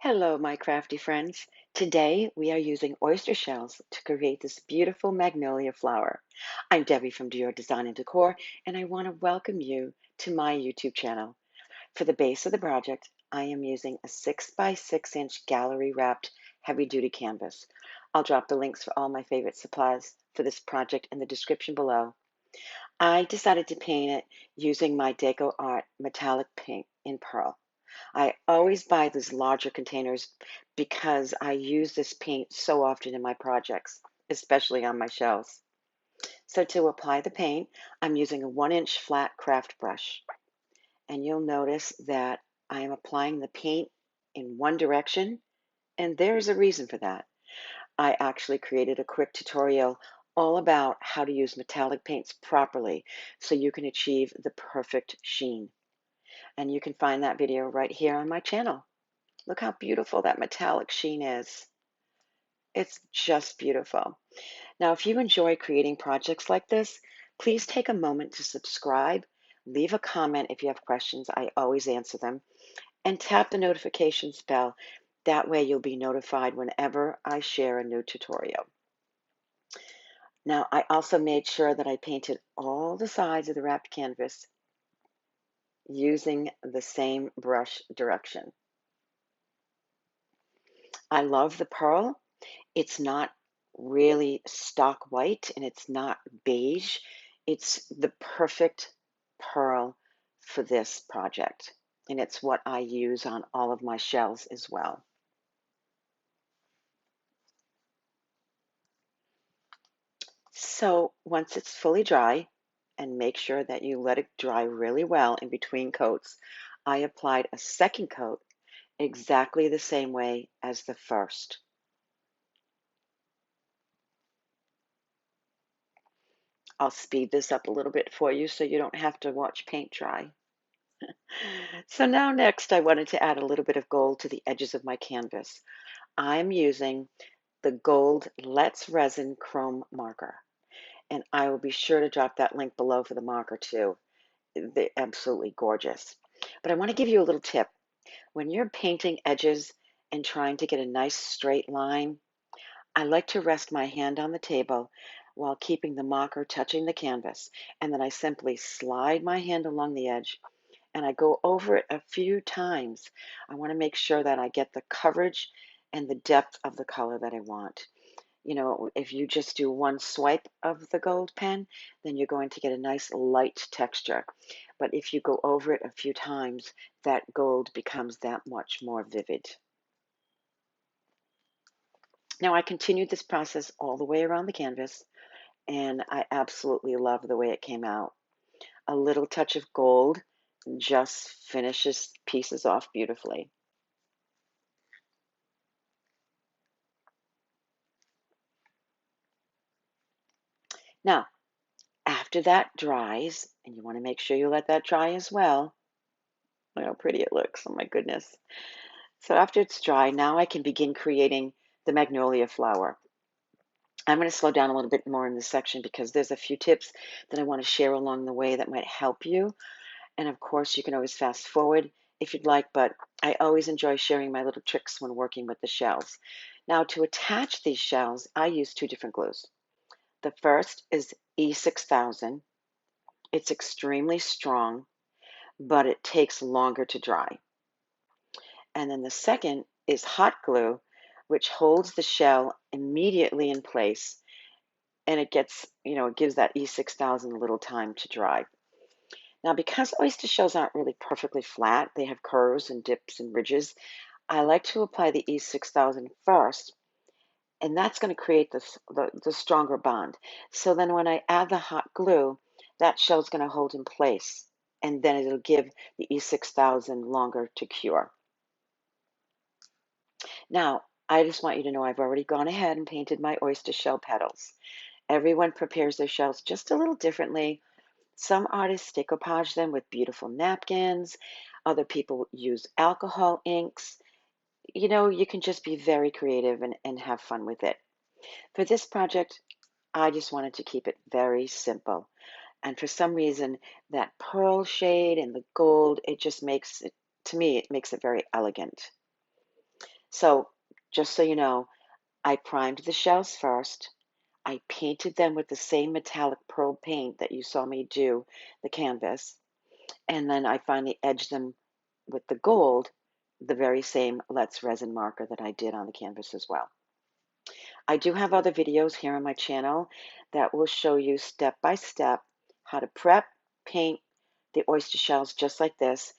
Hello, my crafty friends. Today we are using oyster shells to create this beautiful magnolia flower. I'm Debbie from Design and Decor, and I want to welcome you to my YouTube channel. For the base of the project, I am using a 6 by 6 inch gallery wrapped heavy duty canvas. I'll drop the links for all my favorite supplies for this project in the description below. I decided to paint it using my Decor Art metallic paint in pearl. I always buy these larger containers because I use this paint so often in my projects, especially on my shells. So to apply the paint, I'm using a 1-inch flat craft brush. And you'll notice that I am applying the paint in one direction, and there's a reason for that. I actually created a quick tutorial all about how to use metallic paints properly so you can achieve the perfect sheen. And you can find that video right here on my channel. Look how beautiful that metallic sheen is. It's just beautiful. Now, if you enjoy creating projects like this, please take a moment to subscribe, leave a comment if you have questions. I always answer them, and tap the notifications bell. That way you'll be notified whenever I share a new tutorial. Now, I also made sure that I painted all the sides of the wrapped canvas using the same brush direction. I love the pearl. It's not really stock white and it's not beige. It's the perfect pearl for this project. And it's what I use on all of my shells as well. So once it's fully dry, and make sure that you let it dry really well in between coats, I applied a second coat exactly the same way as the first. I'll speed this up a little bit for you so you don't have to watch paint dry. So now next I wanted to add a little bit of gold to the edges of my canvas. I'm using the gold Let's Resin Chrome marker, and I will be sure to drop that link below for the marker too. They're absolutely gorgeous. But I want to give you a little tip. When you're painting edges and trying to get a nice straight line, I like to rest my hand on the table while keeping the marker touching the canvas, and then I simply slide my hand along the edge and I go over it a few times. I want to make sure that I get the coverage and the depth of the color that I want. You know, if you just do one swipe of the gold pen, then you're going to get a nice light texture. But if you go over it a few times, that gold becomes that much more vivid. Now I continued this process all the way around the canvas, and I absolutely love the way it came out. A little touch of gold just finishes pieces off beautifully. Now, after that dries, and you want to make sure you let that dry as well. Look how pretty it looks. Oh my goodness. So after it's dry, now I can begin creating the magnolia flower. I'm going to slow down a little bit more in this section because there's a few tips that I want to share along the way that might help you. And of course, you can always fast forward if you'd like, but I always enjoy sharing my little tricks when working with the shells. Now, to attach these shells, I use two different glues. The first is E6000. It's extremely strong, but it takes longer to dry. And then the second is hot glue, which holds the shell immediately in place. And it gets, it gives that E6000 a little time to dry. Now, because oyster shells aren't really perfectly flat, they have curves and dips and ridges, I like to apply the E6000 first, and that's going to create the stronger bond. So then when I add the hot glue, that shell's going to hold in place, and then it'll give the E6000 longer to cure. Now, I just want you to know I've already gone ahead and painted my oyster shell petals. Everyone prepares their shells just a little differently. Some artists decoupage them with beautiful napkins. Other people use alcohol inks. You can just be very creative and have fun with it. For this project, I just wanted to keep it very simple. And for some reason, that pearl shade and the gold, it just makes it, to me, it makes it very elegant. So just so you know, I primed the shells first. I painted them with the same metallic pearl paint that you saw me do the canvas. And then I finally edged them with the gold, the very same Let's Resin marker that I did on the canvas as well. I do have other videos here on my channel that will show you step by step how to prep, paint the oyster shells just like this.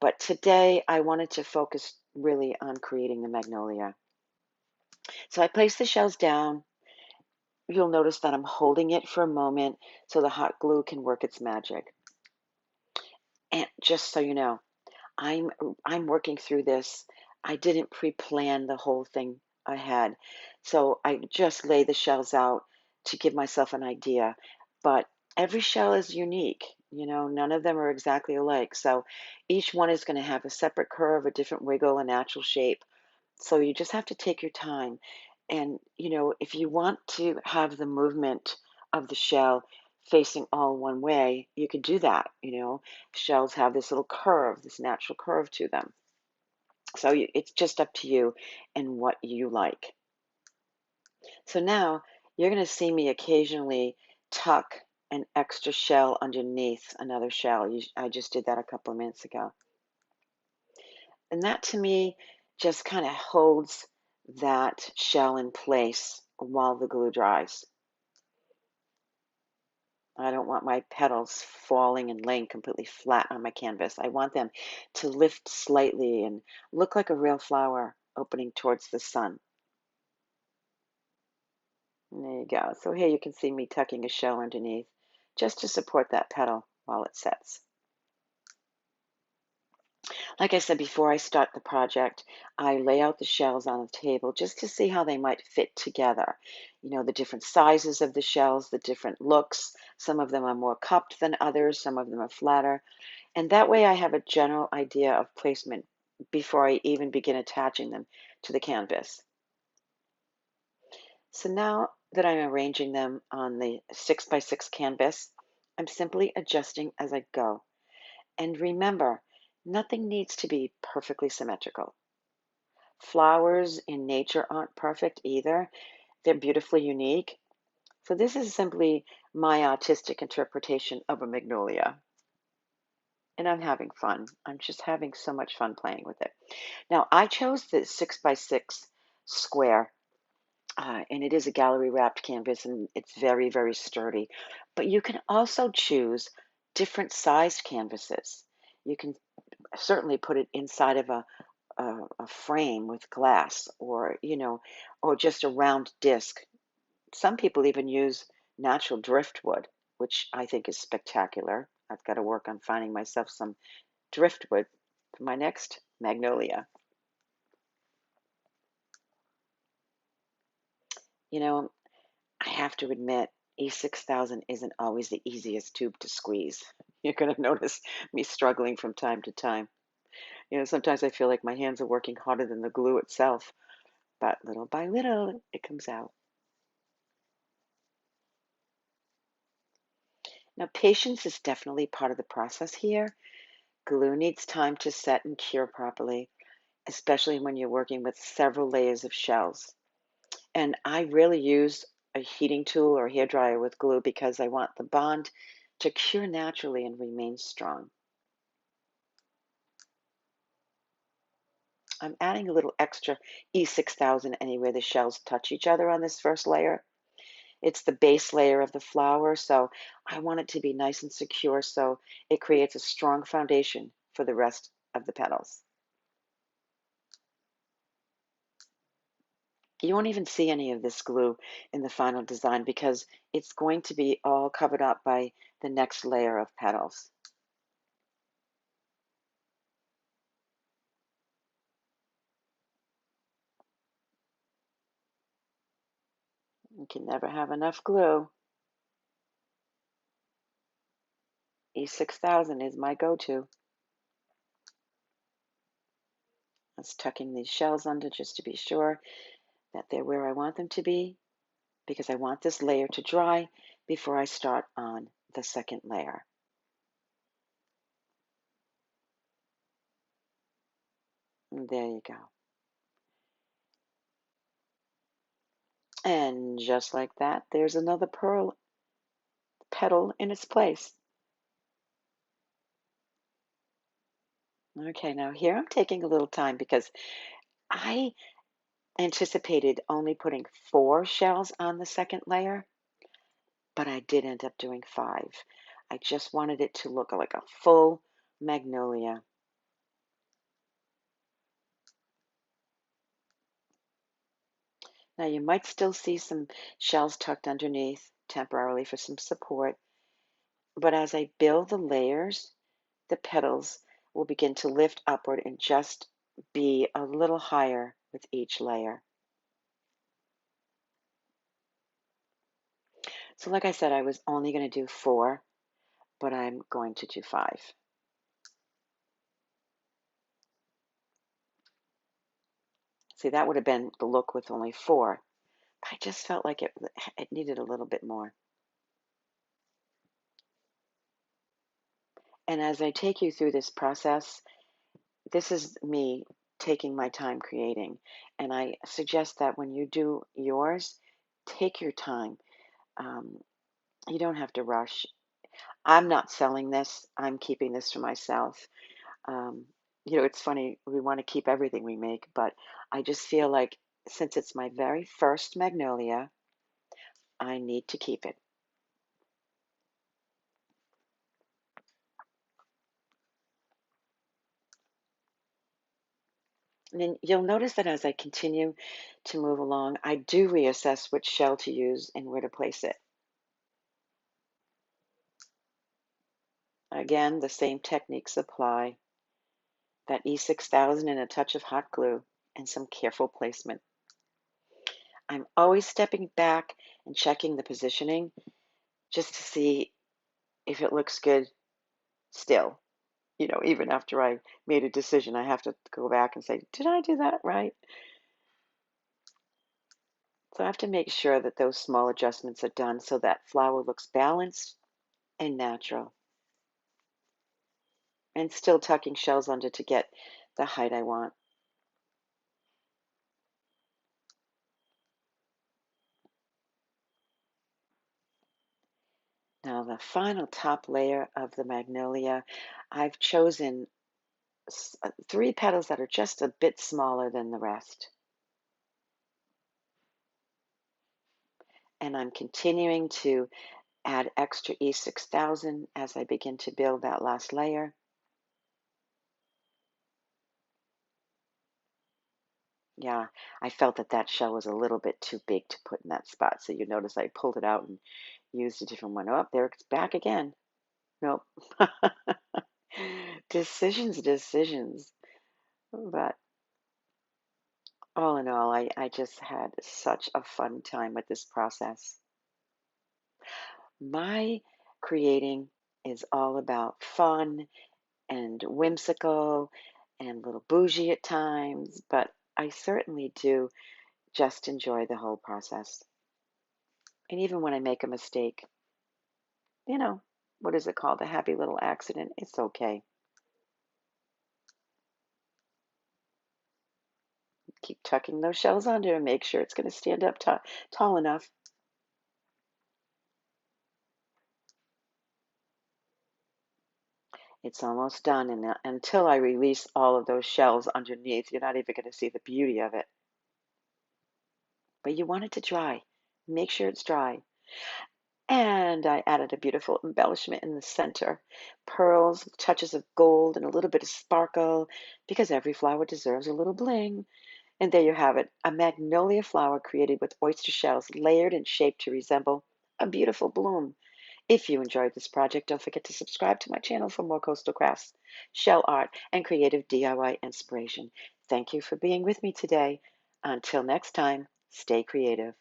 But today I wanted to focus really on creating the magnolia. So I placed the shells down. You'll notice that I'm holding it for a moment so the hot glue can work its magic. And just so you know, I'm I'm working through this. I didn't pre-plan the whole thing ahead. So I just lay the shells out to give myself an idea. But every shell is unique. None of them are exactly alike. So each one is going to have a separate curve, a different wiggle, a natural shape. So you just have to take your time. And, if you want to have the movement of the shell facing all one way, you could do that. Shells have this little curve, this natural curve to them. So it's just up to you and what you like. So now you're going to see me occasionally tuck an extra shell underneath another shell. I just did that a couple of minutes ago. And that to me just kind of holds that shell in place while the glue dries. I don't want my petals falling and laying completely flat on my canvas. I want them to lift slightly and look like a real flower opening towards the sun. And there you go. So here you can see me tucking a shell underneath just to support that petal while it sets. Like I said, before I start the project, I lay out the shells on the table just to see how they might fit together. The different sizes of the shells, the different looks. Some of them are more cupped than others, some of them are flatter. And that way I have a general idea of placement before I even begin attaching them to the canvas. So now that I'm arranging them on the 6x6 canvas, I'm simply adjusting as I go. And remember, nothing needs to be perfectly symmetrical. Flowers in nature aren't perfect either. They're beautifully unique. So this is simply my artistic interpretation of a magnolia. And I'm having fun. I'm just having so much fun playing with it. Now, I chose the 6x6 square, and it is a gallery wrapped canvas, and it's very, very sturdy. But you can also choose different sized canvases. You can certainly put it inside of a frame with glass, or just a round disc. Some people even use natural driftwood, which I think is spectacular. I've got to work on finding myself some driftwood for my next magnolia. You know, I have to admit, E6000 isn't always the easiest tube to squeeze. You're going to notice me struggling from time to time. Sometimes I feel like my hands are working harder than the glue itself, but little by little, it comes out. Now, patience is definitely part of the process here. Glue needs time to set and cure properly, especially when you're working with several layers of shells. And I really use a heating tool or hair dryer with glue because I want the bond to cure naturally and remain strong. I'm adding a little extra E6000 anywhere the shells touch each other on this first layer. It's the base layer of the flower, so I want it to be nice and secure so it creates a strong foundation for the rest of the petals. You won't even see any of this glue in the final design because it's going to be all covered up by the next layer of petals. You can never have enough glue. E6000 is my go-to. I was tucking these shells under just to be sure that they're where I want them to be because I want this layer to dry before I start on the second layer. And there you go. And just like that, there's another pearl petal in its place. Okay, now here I'm taking a little time because I anticipated only putting 4 shells on the second layer, but I did end up doing 5. I just wanted it to look like a full magnolia. Now you might still see some shells tucked underneath temporarily for some support, but as I build the layers, the petals will begin to lift upward and just be a little higher with each layer. So like I said, I was only going to do 4, but I'm going to do 5. See, that would have been the look with only 4. I just felt like it needed a little bit more. And as I take you through this process, this is me taking my time creating. And I suggest that when you do yours, take your time. Um, you don't have to rush. I'm not selling this. I'm keeping this for myself. Um, it's funny. We want to keep everything we make, but I just feel like since it's my very first magnolia, I need to keep it. And then you'll notice that as I continue to move along, I do reassess which shell to use and where to place it. Again, the same techniques apply. That E6000 and a touch of hot glue and some careful placement. I'm always stepping back and checking the positioning just to see if it looks good still. Even after I made a decision, I have to go back and say, did I do that right? So I have to make sure that those small adjustments are done so that flower looks balanced and natural. And still tucking shells under to get the height I want. Now the final top layer of the magnolia, I've chosen 3 petals that are just a bit smaller than the rest. And I'm continuing to add extra E6000 as I begin to build that last layer. Yeah, I felt that that shell was a little bit too big to put in that spot. So you notice I pulled it out and used a different one. Oh, there it's back again. Nope. Decisions, decisions. But all in all, I just had such a fun time with this process. My creating is all about fun and whimsical and a little bougie at times, but I certainly do just enjoy the whole process. And even when I make a mistake, you know, what is it called? A happy little accident. It's okay. Keep tucking those shells under and make sure it's going to stand up tall enough. It's almost done, and until I release all of those shells underneath, you're not even going to see the beauty of it. But you want it to dry. Make sure it's dry. And I added a beautiful embellishment in the center. Pearls, touches of gold, and a little bit of sparkle, because every flower deserves a little bling. And there you have it, a magnolia flower created with oyster shells layered and shaped to resemble a beautiful bloom. If you enjoyed this project, don't forget to subscribe to my channel for more coastal crafts, shell art, and creative DIY inspiration. Thank you for being with me today. Until next time, stay creative.